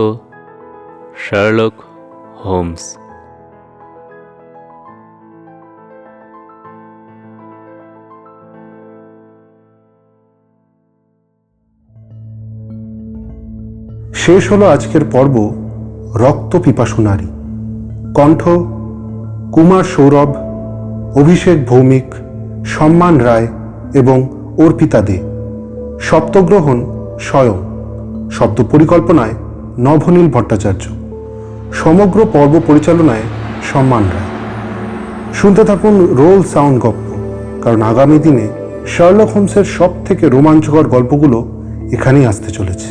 শার্লক হোমস। শেষ হলো আজকের পর্ব রক্ত পিপাসু নারী। কণ্ঠ কুমার সৌরভ, অভিষেক ভৌমিক, সম্মান রায় এবং অর্পিতা দে। শব্দগ্রহণ স্বয়ং। শব্দ পরিকল্পনায় নভনীল ভট্টাচার্য। সমগ্র পর্ব পরিচালনায় সম্মান রায়। শুনতে থাকুন রোল সাউন্ড গল্প, কারণ আগামী দিনে শার্লক হোমসের সব থেকে রোমাঞ্চকর গল্পগুলো এখানেই আসতে চলেছে।